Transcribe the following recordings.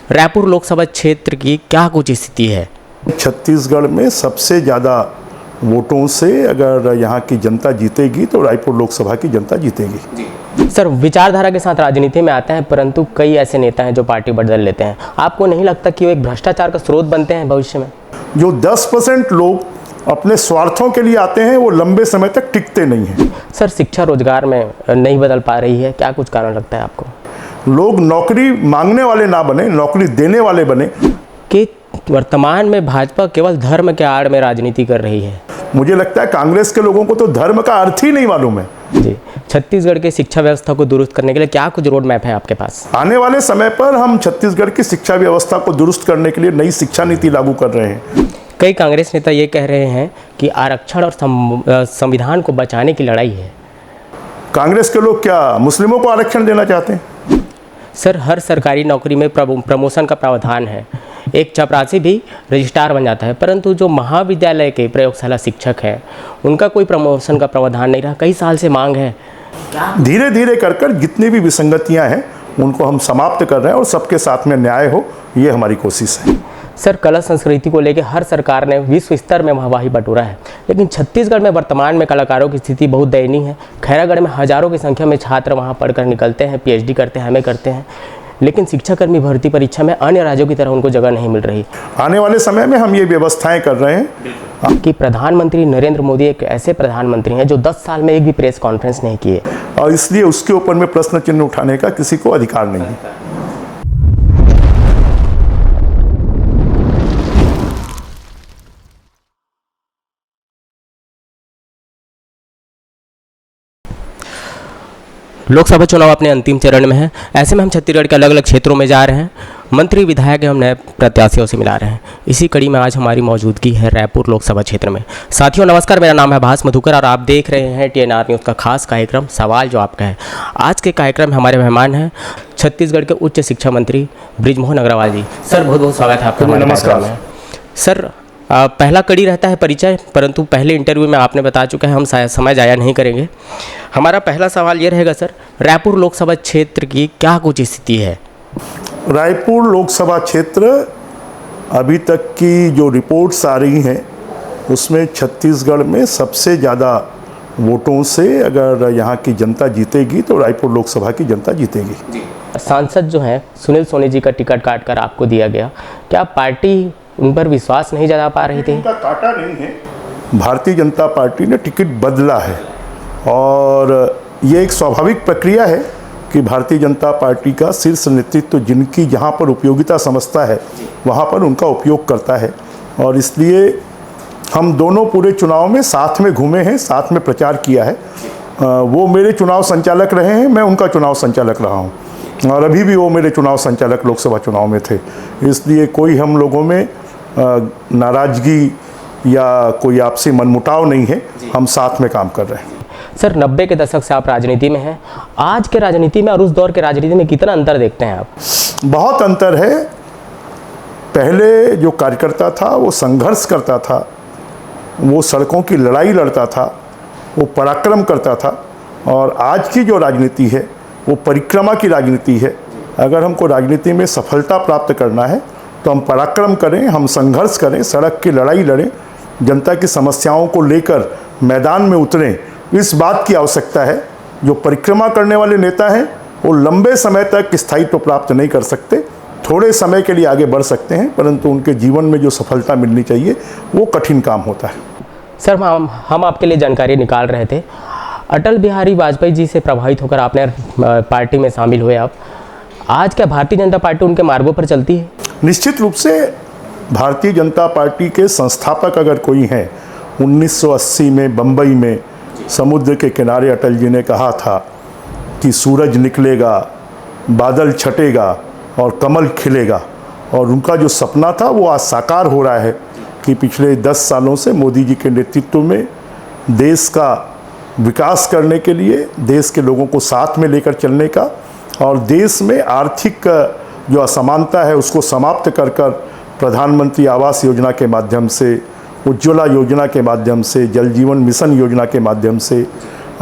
रायपुर लोकसभा क्षेत्र की क्या कुछ स्थिति है? छत्तीसगढ़ में सबसे ज़्यादा वोटों से अगर यहाँ की जनता जीतेगी तो रायपुर लोकसभा की जनता जीतेगी। सर, विचारधारा के साथ राजनीति में आते हैं, परंतु कई ऐसे नेता हैं जो पार्टी बदल लेते हैं। आपको नहीं लगता कि वो एक भ्रष्टाचार का स्रोत बनते हैं भविष्य में? जो 10% लोग अपने स्वार्थों के लिए आते हैं वो लंबे समय तक टिकते नहीं हैं। सर, शिक्षा रोजगार में नहीं बदल पा रही है, क्या कुछ कारण लगता है आपको? लोग नौकरी मांगने वाले ना बने, नौकरी देने वाले बने। कि वर्तमान में भाजपा केवल धर्म के आड़ में राजनीति कर रही है। मुझे लगता है कांग्रेस के लोगों को तो धर्म का अर्थ ही नहीं मालूम है। जी, छत्तीसगढ़ की शिक्षा व्यवस्था को दुरुस्त करने के लिए क्या कुछ रोड मैप है आपके पास? आने वाले समय पर हम छत्तीसगढ़ की शिक्षा व्यवस्था को दुरुस्त करने के लिए नई शिक्षा नीति लागू कर रहे हैं। कई कांग्रेस नेता ये कह रहे हैं कि आरक्षण और संविधान को बचाने की लड़ाई है। कांग्रेस के लोग क्या मुस्लिमों को आरक्षण देना चाहते हैं? सर, हर सरकारी नौकरी में प्रमोशन का प्रावधान है। एक चपरासी भी रजिस्ट्रार बन जाता है, परंतु जो महाविद्यालय के प्रयोगशाला शिक्षक हैं उनका कोई प्रमोशन का प्रावधान नहीं रहा। कई साल से मांग है। धीरे धीरे कर जितनी भी विसंगतियां हैं उनको हम समाप्त कर रहे हैं और सबके साथ में न्याय हो, ये हमारी कोशिश है। सर, कला संस्कृति को लेकर हर सरकार ने विश्व स्तर में वाहवाही बटोरा है, लेकिन छत्तीसगढ़ में वर्तमान में कलाकारों की स्थिति बहुत दयनीय है। खैरागढ़ में हजारों की संख्या में छात्र वहां पढ़कर निकलते हैं, पीएचडी करते हैं, एमए करते हैं, लेकिन शिक्षाकर्मी भर्ती परीक्षा में अन्य राज्यों की तरह उनको जगह नहीं मिल रही। आने वाले समय में हम ये व्यवस्थाएं कर रहे हैं कि प्रधानमंत्री नरेंद्र मोदी एक ऐसे प्रधानमंत्री हैं जो 10 साल में एक भी प्रेस कॉन्फ्रेंस नहीं किए, और इसलिए उसके ऊपर में प्रश्न चिन्ह उठाने का किसी को अधिकार नहीं है। लोकसभा चुनाव अपने अंतिम चरण में है। ऐसे में हम छत्तीसगढ़ के अलग अलग क्षेत्रों में जा रहे हैं, मंत्री विधायक हम नए प्रत्याशियों से मिला रहे हैं। इसी कड़ी में आज हमारी मौजूदगी है रायपुर लोकसभा क्षेत्र में। साथियों नमस्कार, मेरा नाम है भास मधुकर और आप देख रहे हैं TNR न्यूज़ का खास कार्यक्रम सवाल जो आपका है। आज के कार्यक्रम में हमारे मेहमान हैं छत्तीसगढ़ के उच्च शिक्षा मंत्री बृजमोहन अग्रवाल जी। सर, बहुत बहुत स्वागत है आपका। नमस्कार सर। पहला कड़ी रहता है परिचय, परंतु पहले इंटरव्यू में आपने बता चुका है, हम समय ज़ाया नहीं करेंगे। हमारा पहला सवाल ये रहेगा सर, रायपुर लोकसभा क्षेत्र की क्या कुछ स्थिति है? रायपुर लोकसभा क्षेत्र अभी तक की जो रिपोर्ट्स आ रही हैं उसमें छत्तीसगढ़ में सबसे ज़्यादा वोटों से अगर यहाँ की जनता जीतेगी तो रायपुर लोकसभा की जनता जीतेगी। सांसद जो हैं सुनील सोनी जी का टिकट काट कर आपको दिया गया, क्या पार्टी उन पर विश्वास नहीं जता पा रही थी? उनका काटा नहीं है, भारतीय जनता पार्टी ने टिकट बदला है और ये एक स्वाभाविक प्रक्रिया है कि भारतीय जनता पार्टी का शीर्ष नेतृत्व जिनकी जहाँ पर उपयोगिता समझता है वहाँ पर उनका उपयोग करता है, और इसलिए हम दोनों पूरे चुनाव में साथ में घूमे हैं, साथ में प्रचार किया है। वो मेरे चुनाव संचालक रहे हैं, मैं उनका चुनाव संचालक रहा हूँ, और अभी भी वो मेरे चुनाव संचालक लोकसभा चुनाव में थे। इसलिए कोई हम लोगों में नाराज़गी या कोई आपसी मनमुटाव नहीं है, हम साथ में काम कर रहे हैं। सर, 90 के दशक से आप राजनीति में हैं। आज के राजनीति में और उस दौर के राजनीति में कितना अंतर देखते हैं आप? बहुत अंतर है। पहले जो कार्यकर्ता था वो संघर्ष करता था, वो सड़कों की लड़ाई लड़ता था, वो पराक्रम करता था, और आज की जो राजनीति है वो परिक्रमा की राजनीति है। अगर हमको राजनीति में सफलता प्राप्त करना है तो हम पराक्रम करें, हम संघर्ष करें, सड़क की लड़ाई लड़ें, जनता की समस्याओं को लेकर मैदान में उतरें। इस बात की आवश्यकता है। जो परिक्रमा करने वाले नेता हैं वो लंबे समय तक स्थायित्व प्राप्त नहीं कर सकते, थोड़े समय के लिए आगे बढ़ सकते हैं, परंतु उनके जीवन में जो सफलता मिलनी चाहिए वो कठिन काम होता है। सर, हम आपके लिए जानकारी निकाल रहे थे। अटल बिहारी वाजपेयी जी से प्रभावित होकर आपने पार्टी में शामिल हुए आप। आज क्या भारतीय जनता पार्टी उनके मार्गों पर चलती है? निश्चित रूप से भारतीय जनता पार्टी के संस्थापक अगर कोई हैं, 1980 में बम्बई में समुद्र के किनारे अटल जी ने कहा था कि सूरज निकलेगा, बादल छटेगा और कमल खिलेगा, और उनका जो सपना था वो आज साकार हो रहा है कि पिछले 10 सालों से मोदी जी के नेतृत्व में देश का विकास करने के लिए, देश के लोगों को साथ में लेकर चलने का, और देश में आर्थिक जो असमानता है उसको समाप्त कर प्रधानमंत्री आवास योजना के माध्यम से, उज्ज्वला योजना के माध्यम से, जल जीवन मिशन योजना के माध्यम से,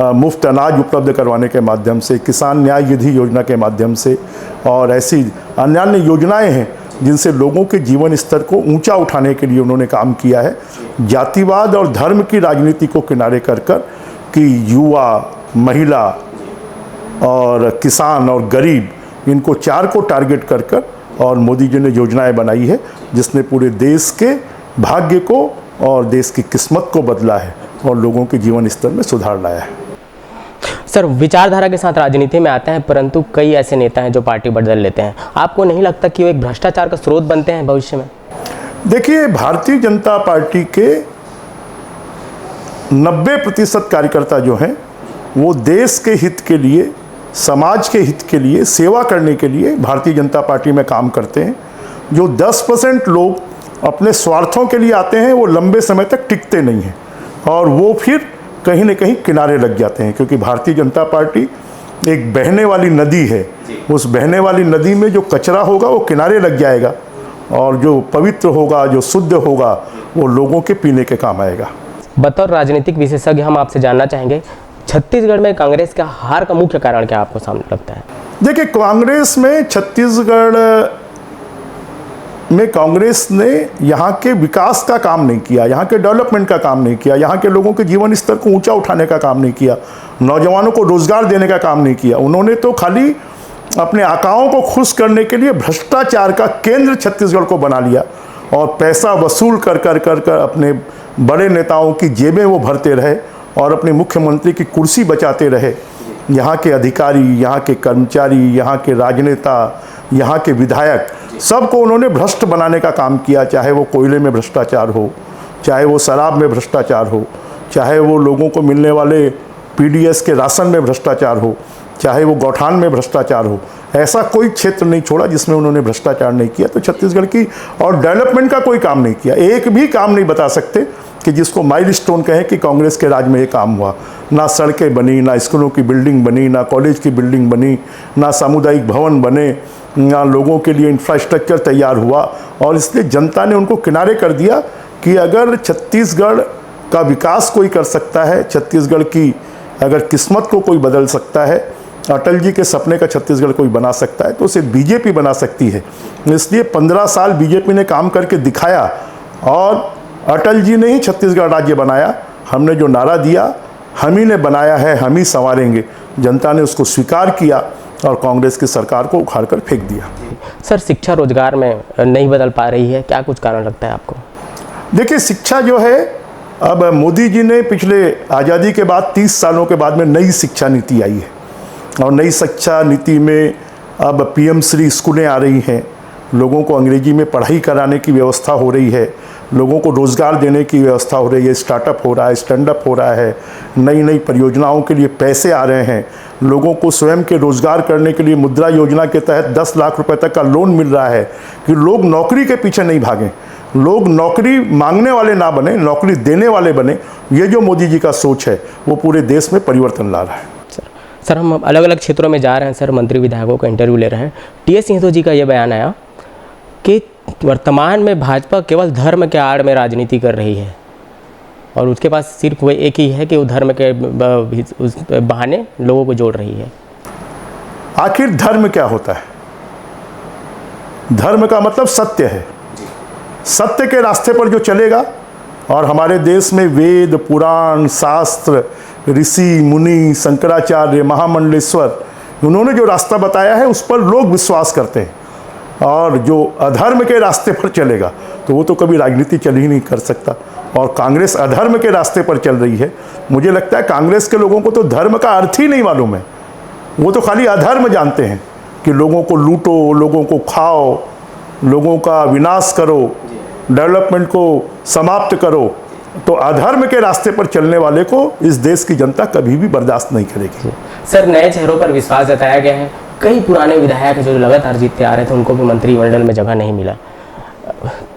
मुफ्त अनाज उपलब्ध करवाने के माध्यम से, किसान न्याय निधि योजना के माध्यम से, और ऐसी अन्य अन्य योजनाएं हैं जिनसे लोगों के जीवन स्तर को ऊंचा उठाने के लिए उन्होंने काम किया है। जातिवाद और धर्म की राजनीति को किनारे कर कर कि युवा, महिला और किसान और गरीब, इनको चार को टारगेट कर कर और मोदी जी ने योजनाएं बनाई है जिसने पूरे देश के भाग्य को और देश की किस्मत को बदला है और लोगों के जीवन स्तर में सुधार लाया है। सर, विचारधारा के साथ राजनीति में आते हैं, परंतु कई ऐसे नेता हैं जो पार्टी बदल लेते हैं। आपको नहीं लगता कि वो एक भ्रष्टाचार का स्रोत बनते हैं भविष्य में? देखिए, भारतीय जनता पार्टी के 90% कार्यकर्ता जो हैं वो देश के हित के लिए, समाज के हित के लिए, सेवा करने के लिए भारतीय जनता पार्टी में काम करते हैं। जो 10% लोग अपने स्वार्थों के लिए आते हैं वो लंबे समय तक टिकते नहीं हैं और वो फिर कहीं न कहीं किनारे लग जाते हैं, क्योंकि भारतीय जनता पार्टी एक बहने वाली नदी है। उस बहने वाली नदी में जो कचरा होगा वो किनारे लग जाएगा और जो पवित्र होगा, जो शुद्ध होगा, वो लोगों के पीने के काम आएगा। बतौर राजनीतिक विशेषज्ञ हम आपसे जानना चाहेंगे, छत्तीसगढ़ में कांग्रेस का हार का मुख्य कारण क्या आपको सामने लगता है? देखिए, कांग्रेस में, छत्तीसगढ़ में कांग्रेस ने यहाँ के विकास का काम नहीं किया, यहाँ के डेवलपमेंट का काम नहीं किया, यहाँ के लोगों के जीवन स्तर को ऊंचा उठाने का काम नहीं किया, नौजवानों को रोजगार देने का काम नहीं किया। उन्होंने तो खाली अपने आकाओं को खुश करने के लिए भ्रष्टाचार का केंद्र छत्तीसगढ़ को बना लिया और पैसा वसूल कर कर कर कर अपने बड़े नेताओं की जेबें वो भरते रहे और अपने मुख्यमंत्री की कुर्सी बचाते रहे। यहाँ के अधिकारी, यहाँ के कर्मचारी, यहाँ के राजनेता, यहाँ के विधायक, सबको उन्होंने भ्रष्ट बनाने का काम किया। चाहे वो कोयले में भ्रष्टाचार हो, चाहे वो शराब में भ्रष्टाचार हो, चाहे वो लोगों को मिलने वाले पीडीएस के राशन में भ्रष्टाचार हो, चाहे वो गौठान में भ्रष्टाचार हो। ऐसा कोई क्षेत्र नहीं छोड़ा जिसमें उन्होंने भ्रष्टाचार नहीं किया। तो छत्तीसगढ़ की और डेवलपमेंट का कोई काम नहीं किया। एक भी काम नहीं बता सकते कि जिसको माइलस्टोन कहें कि कांग्रेस के राज में ये काम हुआ। ना सड़कें बनी, ना स्कूलों की बिल्डिंग बनी, ना कॉलेज की बिल्डिंग बनी, ना सामुदायिक भवन बने, ना लोगों के लिए इंफ्रास्ट्रक्चर तैयार हुआ। और इसलिए जनता ने उनको किनारे कर दिया कि अगर छत्तीसगढ़ का विकास कोई कर सकता है, छत्तीसगढ़ की अगर किस्मत को कोई बदल सकता है, अटल जी के सपने का छत्तीसगढ़ कोई बना सकता है, तो उसे बीजेपी बना सकती है। इसलिए 15 साल बीजेपी ने काम करके दिखाया और अटल जी ने ही छत्तीसगढ़ राज्य बनाया। हमने जो नारा दिया, हम ही ने बनाया है, हम ही संवारेंगे, जनता ने उसको स्वीकार किया और कांग्रेस की सरकार को उखाड़ कर फेंक दिया। सर, शिक्षा रोजगार में नहीं बदल पा रही है, क्या कुछ कारण लगता है आपको? देखिए, शिक्षा जो है, अब मोदी जी ने पिछले आज़ादी के बाद 30 सालों के बाद में नई शिक्षा नीति आई है और नई शिक्षा नीति में अब पीएम श्री स्कूलें आ रही हैं, लोगों को अंग्रेजी में पढ़ाई कराने की व्यवस्था हो रही है, लोगों को रोज़गार देने की व्यवस्था हो रही है, स्टार्टअप हो रहा है, स्टैंड अप हो रहा है, नई नई परियोजनाओं के लिए पैसे आ रहे हैं, लोगों को स्वयं के रोज़गार करने के लिए मुद्रा योजना के तहत 10 लाख रुपए तक का लोन मिल रहा है कि लोग नौकरी के पीछे नहीं भागें, लोग नौकरी मांगने वाले ना बने, नौकरी देने वाले बने। ये जो मोदी जी का सोच है वो पूरे देश में परिवर्तन ला रहा है। सर, हम अलग अलग क्षेत्रों में जा रहे हैं सर, मंत्री विधायकों का इंटरव्यू ले रहे हैं। टीएस सिंह जी का ये बयान आया कि वर्तमान में भाजपा केवल धर्म के आड़ में राजनीति कर रही है और उसके पास सिर्फ वो एक ही है कि वो धर्म के उस बहाने लोगों को जोड़ रही है। आखिर धर्म क्या होता है? धर्म का मतलब सत्य है। सत्य के रास्ते पर जो चलेगा, और हमारे देश में वेद, पुराण, शास्त्र, ऋषि मुनि, शंकराचार्य, महामंडलेश्वर, उन्होंने जो रास्ता बताया है उस पर लोग विश्वास करते हैं। और जो अधर्म के रास्ते पर चलेगा तो वो तो कभी राजनीति चल ही नहीं कर सकता। और कांग्रेस अधर्म के रास्ते पर चल रही है। मुझे लगता है कांग्रेस के लोगों को तो धर्म का अर्थ ही नहीं मालूम है। वो तो खाली अधर्म जानते हैं कि लोगों को लूटो, लोगों को खाओ, लोगों का विनाश करो, डेवलपमेंट को समाप्त करो। तो अधर्म के रास्ते पर चलने वाले को इस देश की जनता कभी भी बर्दाश्त नहीं करेगी। सर, नए चेहरों पर विश्वास जताया गया है। कई पुराने विधायक जो लगातार जीतते आ रहे थे उनको भी मंत्रिमंडल में जगह नहीं मिला।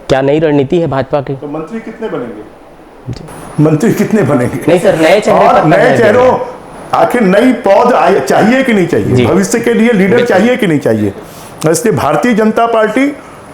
क्या नई रणनीति है भाजपा की? तो मंत्री कितने बनेंगे? मंत्री कितने बनेंगे? नहीं सर, नए चेहरों, आखिर नई पौध चाहिए कि नहीं चाहिए? भविष्य के लिए लीडर चाहिए कि नहीं चाहिए? इसलिए भारतीय जनता पार्टी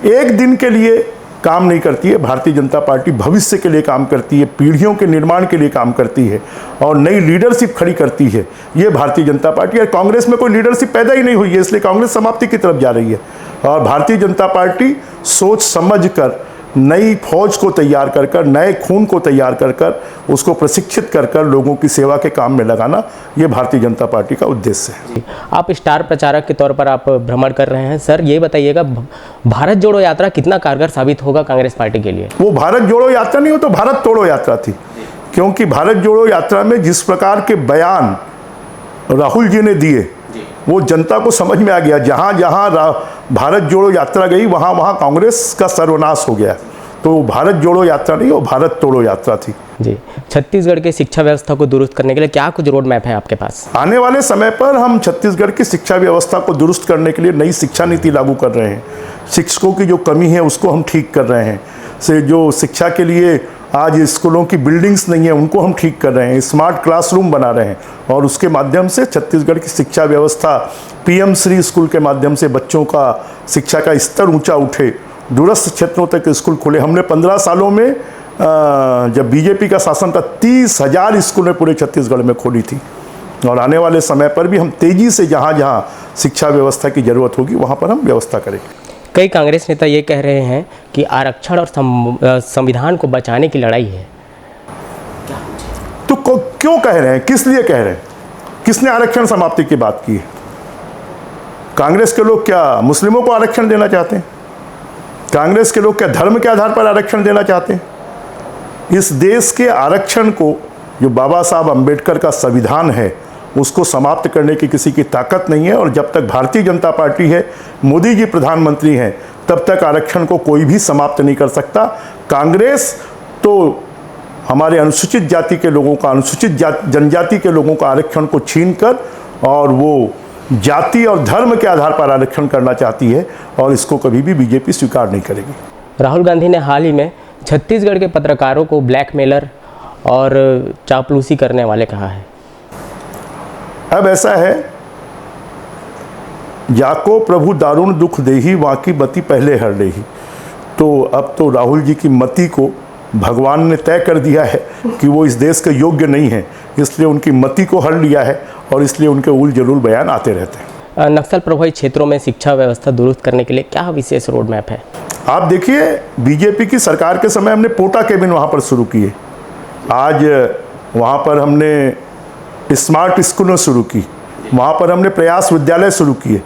एक दिन के लिए काम नहीं करती है। भारतीय जनता पार्टी भविष्य के लिए काम करती है, पीढ़ियों के निर्माण के लिए काम करती है और नई लीडरशिप खड़ी करती है। ये भारतीय जनता पार्टी है। कांग्रेस में कोई लीडरशिप पैदा ही नहीं हुई है, इसलिए कांग्रेस समाप्ति की तरफ जा रही है। और भारतीय जनता पार्टी सोच समझ कर नई फौज को तैयार कर कर, नए खून को तैयार कर कर, उसको प्रशिक्षित कर कर लोगों की सेवा के काम में लगाना, ये भारतीय जनता पार्टी का उद्देश्य है। आप स्टार प्रचारक के तौर पर आप भ्रमण कर रहे हैं सर, ये बताइएगा भारत जोड़ो यात्रा कितना कारगर साबित होगा कांग्रेस पार्टी के लिए? वो भारत जोड़ो यात्रा नहीं, वो तो भारत तोड़ो यात्रा थी। क्योंकि भारत जोड़ो यात्रा में जिस प्रकार के बयान राहुल जी ने दिए, वो जनता को समझ में आ गया। जहाँ जहाँ भारत जोड़ो यात्रा गई, वहाँ वहाँ कांग्रेस का सर्वनाश हो गया। तो भारत जोड़ो यात्रा नहीं, वो भारत तोड़ो यात्रा थी। जी, छत्तीसगढ़ की शिक्षा व्यवस्था को दुरुस्त करने के लिए क्या कुछ रोड मैप है आपके पास? आने वाले समय पर हम छत्तीसगढ़ की शिक्षा व्यवस्था को दुरुस्त करने के लिए नई शिक्षा नीति लागू कर रहे हैं। शिक्षकों की जो कमी है उसको हम ठीक कर रहे हैं। से जो शिक्षा के लिए आज स्कूलों की बिल्डिंग्स नहीं है, उनको हम ठीक कर रहे हैं। स्मार्ट क्लासरूम बना रहे हैं और उसके माध्यम से छत्तीसगढ़ की शिक्षा व्यवस्था पीएम श्री स्कूल के माध्यम से बच्चों का शिक्षा का स्तर ऊंचा उठे, दूरस्थ क्षेत्रों तक स्कूल खुले। हमने 15 सालों में जब बीजेपी का शासन था 30,000 स्कूलें पूरे छत्तीसगढ़ में खोली थी। और आने वाले समय पर भी हम तेज़ी से जहाँ जहाँ शिक्षा व्यवस्था की ज़रूरत होगी वहाँ पर हम व्यवस्था करेंगे। कई कांग्रेस नेता ये कह रहे हैं कि आरक्षण और संविधान को बचाने की लड़ाई है। तो क्यों कह रहे हैं, किस लिए कह रहे हैं? किसने आरक्षण समाप्ति की बात की है? कांग्रेस के लोग क्या मुस्लिमों को आरक्षण देना चाहते हैं? कांग्रेस के लोग क्या धर्म के आधार पर आरक्षण देना चाहते हैं? इस देश के आरक्षण को, जो बाबा साहब अंबेडकर का संविधान है, उसको समाप्त करने की किसी की ताकत नहीं है। और जब तक भारतीय जनता पार्टी है, मोदी जी प्रधानमंत्री हैं, तब तक आरक्षण को कोई भी समाप्त नहीं कर सकता। कांग्रेस तो हमारे अनुसूचित जाति के लोगों का, अनुसूचित जनजाति के लोगों का आरक्षण को छीनकर और वो जाति और धर्म के आधार पर आरक्षण करना चाहती है और इसको कभी भी बीजेपी स्वीकार नहीं करेगी। राहुल गांधी ने हाल ही में छत्तीसगढ़ के पत्रकारों को ब्लैकमेलर और चापलूसी करने वाले कहा है। अब ऐसा है, जाको प्रभु दारुण दुख देही, वहाँ की मति पहले हर लेही। तो अब तो राहुल जी की मति को भगवान ने तय कर दिया है कि वो इस देश के योग्य नहीं है, इसलिए उनकी मति को हर लिया है और इसलिए उनके उल जलूल बयान आते रहते हैं। नक्सल प्रभावित क्षेत्रों में शिक्षा व्यवस्था दुरुस्त करने के लिए क्या विशेष रोड मैप है? आप देखिए, बीजेपी की सरकार के समय हमने पोटा केबिन वहाँ पर शुरू किए। आज वहाँ पर हमने स्मार्ट स्कूलें शुरू की, वहाँ पर हमने प्रयास विद्यालय शुरू किए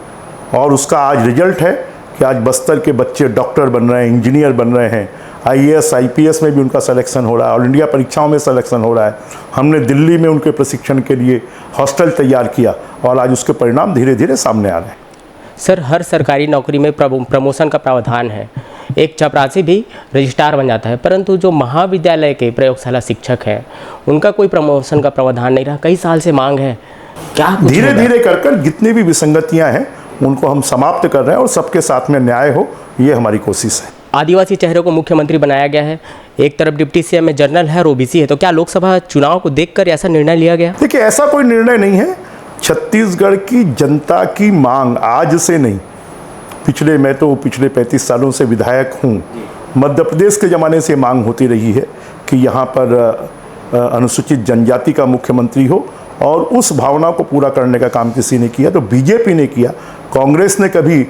और उसका आज रिजल्ट है कि आज बस्तर के बच्चे डॉक्टर बन रहे हैं, इंजीनियर बन रहे हैं, आईएएस आईपीएस में भी उनका सिलेक्शन हो रहा है, ऑल इंडिया परीक्षाओं में सिलेक्शन हो रहा है। हमने दिल्ली में उनके प्रशिक्षण के लिए हॉस्टल तैयार किया और आज उसके परिणाम धीरे धीरे सामने आ रहे हैं। सर, हर सरकारी नौकरी में प्रमोशन का प्रावधान है। एक चपरासी भी रजिस्ट्रार बन जाता है, परंतु जो महाविद्यालय के प्रयोगशाला शिक्षक हैं उनका कोई प्रमोशन का प्रावधान नहीं रहा। कई साल से मांग है, क्या धीरे धीरे कर जितनी भी विसंगतियां हैं उनको हम समाप्त कर रहे हैं और सबके साथ में न्याय हो, ये हमारी कोशिश है। आदिवासी चेहरे को मुख्यमंत्री बनाया गया है, एक तरफ डिप्टी सीएम में जनरल है और ओबीसी है, तो क्या लोकसभा चुनाव को देखकर ऐसा निर्णय लिया गया? देखिए, ऐसा कोई निर्णय नहीं है। छत्तीसगढ़ की जनता की मांग आज से नहीं, मैं तो पिछले 35 सालों से विधायक हूँ। मध्य प्रदेश के ज़माने से मांग होती रही है कि यहाँ पर अनुसूचित जनजाति का मुख्यमंत्री हो और उस भावना को पूरा करने का काम किसी ने किया तो बीजेपी ने किया। कांग्रेस ने कभी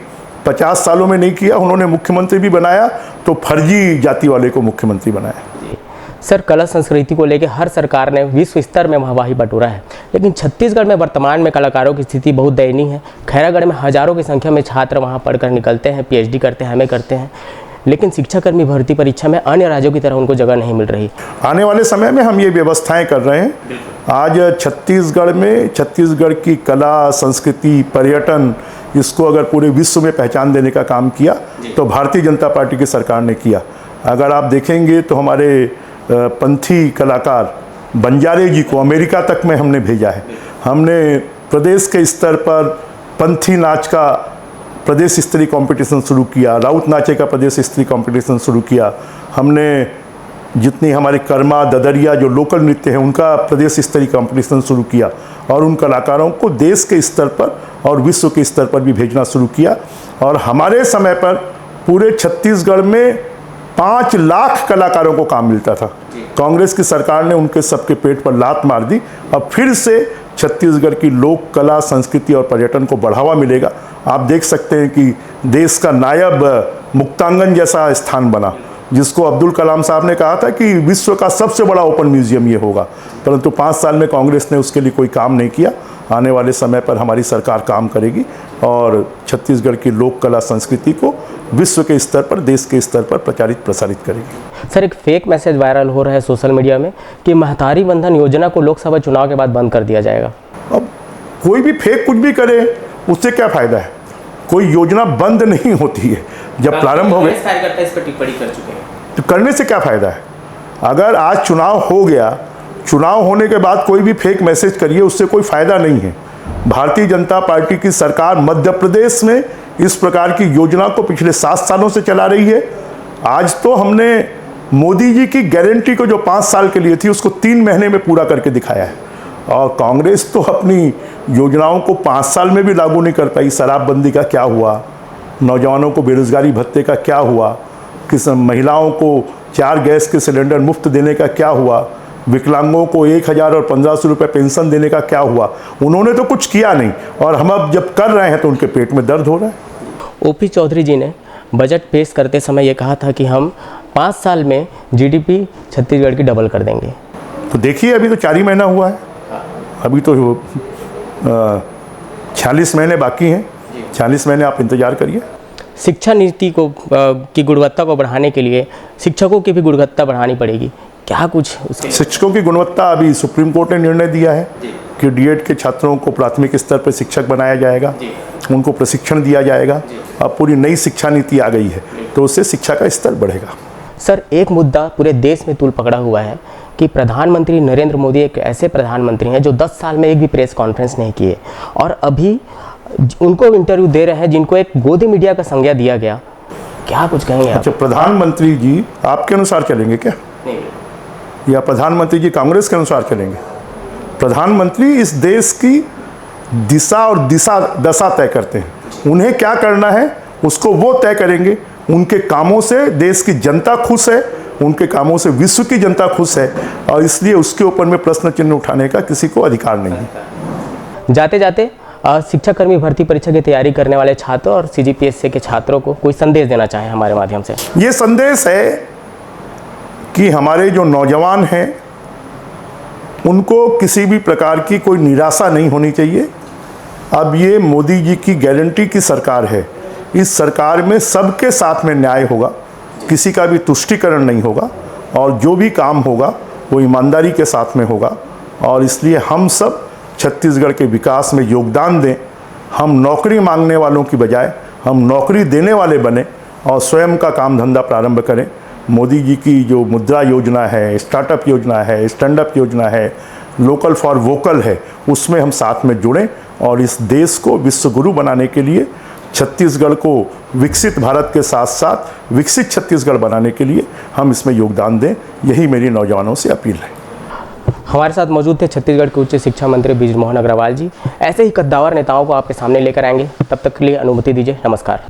50 सालों में नहीं किया। उन्होंने मुख्यमंत्री भी बनाया तो फर्जी जाति वाले को मुख्यमंत्री बनाया। सर, कला संस्कृति को लेकर हर सरकार ने विश्व स्तर में वाहवाही बटोरा है, लेकिन छत्तीसगढ़ में वर्तमान में कलाकारों की स्थिति बहुत दयनीय है। खैरागढ़ में हजारों की संख्या में छात्र वहां पढ़कर निकलते हैं, पीएचडी करते हैं, एमए करते हैं, लेकिन शिक्षाकर्मी भर्ती परीक्षा में अन्य राज्यों की तरह उनको जगह नहीं मिल रही। आने वाले समय में हम ये व्यवस्थाएं कर रहे हैं। आज छत्तीसगढ़ में छत्तीसगढ़ की कला संस्कृति पर्यटन, इसको अगर पूरे विश्व में पहचान देने का काम किया तो भारतीय जनता पार्टी की सरकार ने किया। अगर आप देखेंगे तो हमारे पंथी कलाकार बंजारे जी को अमेरिका तक में हमने भेजा है। हमने प्रदेश के स्तर पर पंथी नाच का प्रदेश स्तरीय कंपटीशन शुरू किया, राउत नाचे का प्रदेश स्तरीय कंपटीशन शुरू किया। हमने जितनी हमारी कर्मा ददरिया जो लोकल नृत्य है उनका प्रदेश स्तरीय कंपटीशन शुरू किया और उन कलाकारों को देश के स्तर पर और विश्व के स्तर पर भी भेजना शुरू किया। और हमारे समय पर पूरे छत्तीसगढ़ में 5 लाख कलाकारों को काम मिलता था। कांग्रेस की सरकार ने उनके सबके पेट पर लात मार दी। अब फिर से छत्तीसगढ़ की लोक कला, संस्कृति और पर्यटन को बढ़ावा मिलेगा। आप देख सकते हैं कि देश का नायब मुक्तांगन जैसा स्थान बना, जिसको अब्दुल कलाम साहब ने कहा था कि विश्व का सबसे बड़ा ओपन म्यूजियम ये होगा, परंतु 5 साल में कांग्रेस ने उसके लिए कोई काम नहीं किया। आने वाले समय पर हमारी सरकार काम करेगी और छत्तीसगढ़ की लोक कला संस्कृति को विश्व के स्तर पर, देश के स्तर पर प्रसारित करेगी। सर, एक फेक मैसेज वायरल हो रहा है सोशल मीडिया में कि महतारी बंधन योजना को लोकसभा चुनाव के बाद बंद कर दिया जाएगा। अब कोई भी फेक कुछ भी करे, उससे क्या फायदा है? कोई योजना बंद नहीं होती है। जब प्रारंभ हो गए, कार्यकर्ता इस पर टिप्पणी कर चुके हैं, तो करने से क्या फायदा है? अगर आज चुनाव हो गया, चुनाव होने के बाद कोई भी फेक मैसेज करिए, उससे कोई फायदा नहीं है। भारतीय जनता पार्टी की सरकार मध्य प्रदेश में इस प्रकार की योजना को पिछले 7 सालों से चला रही है। आज तो हमने मोदी जी की गारंटी को जो 5 साल के लिए थी, उसको 3 महीने में पूरा करके दिखाया है। और कांग्रेस तो अपनी योजनाओं को 5 साल में भी लागू नहीं कर पाई। शराबबंदी का क्या हुआ? नौजवानों को बेरोजगारी भत्ते का क्या हुआ? किस महिलाओं को 4 गैस के सिलेंडर मुफ्त देने का क्या हुआ? विकलांगों को 1000 और 1500 रुपये पेंशन देने का क्या हुआ? उन्होंने तो कुछ किया नहीं, और हम अब जब कर रहे हैं तो उनके पेट में दर्द हो रहा है। ओपी चौधरी जी ने बजट पेश करते समय ये कहा था कि हम 5 साल में जीडीपी छत्तीसगढ़ की डबल कर देंगे। तो देखिए, अभी तो 4 ही महीना हुआ है, अभी तो 46 महीने बाकी हैं। 40 महीने आप इंतजार करिए। शिक्षा नीति को की गुणवत्ता को बढ़ाने के लिए शिक्षकों की भी गुणवत्ता बढ़ानी पड़ेगी, क्या कुछ उसके? शिक्षकों की गुणवत्ता, अभी सुप्रीम कोर्ट ने निर्णय दिया है कि डीएड के छात्रों को प्राथमिक स्तर पर शिक्षक बनाया जाएगा, उनको प्रशिक्षण दिया जाएगा। अब पूरी नई शिक्षा नीति आ गई है, तो उससे शिक्षा का स्तर बढ़ेगा। सर, एक मुद्दा पूरे देश में तूल पकड़ा हुआ है कि प्रधानमंत्री नरेंद्र मोदी एक ऐसे प्रधानमंत्री हैं जो 10 साल में एक भी प्रेस कॉन्फ्रेंस नहीं किए, और अभी उनको इंटरव्यू दे रहे हैं जिनको एक गोदी मीडिया का संज्ञा दिया गया। क्या कुछ कहेंगे आप? अच्छा, प्रधानमंत्री जी आपके अनुसार चलेंगे क्या? नहीं। या प्रधानमंत्री जी कांग्रेस के अनुसार चलेंगे? प्रधानमंत्री इस देश की दिशा और दशा तय करते हैं। उन्हें क्या करना है उसको वो तय करेंगे। उनके कामों से देश की जनता खुश है, उनके कामों से विश्व की जनता खुश है, और इसलिए उसके ऊपर में प्रश्न चिन्ह उठाने का किसी को अधिकार नहीं है। जाते जाते शिक्षाकर्मी भर्ती परीक्षा की तैयारी करने वाले छात्रों और सीजीपीएससी के छात्रों को कोई संदेश देना चाहें हमारे माध्यम से? ये संदेश है कि हमारे जो नौजवान हैं उनको किसी भी प्रकार की कोई निराशा नहीं होनी चाहिए। अब ये मोदी जी की गारंटी की सरकार है। इस सरकार में सबके साथ में न्याय होगा, किसी का भी तुष्टीकरण नहीं होगा, और जो भी काम होगा वो ईमानदारी के साथ में होगा। और इसलिए हम सब छत्तीसगढ़ के विकास में योगदान दें। हम नौकरी मांगने वालों की बजाय हम नौकरी देने वाले बने और स्वयं का काम धंधा प्रारंभ करें। मोदी जी की जो मुद्रा योजना है, स्टार्टअप योजना है, स्टैंड अप योजना है, लोकल फॉर वोकल है, उसमें हम साथ में जुड़ें और इस देश को विश्व गुरु बनाने के लिए, छत्तीसगढ़ को विकसित भारत के साथ साथ विकसित छत्तीसगढ़ बनाने के लिए हम इसमें योगदान दें। यही मेरी नौजवानों से अपील है। हमारे साथ मौजूद थे छत्तीसगढ़ के उच्च शिक्षा मंत्री बृजमोहन अग्रवाल जी। ऐसे ही कद्दावर नेताओं को आपके सामने लेकर आएंगे, तब तक के लिए अनुमति दीजिए। नमस्कार।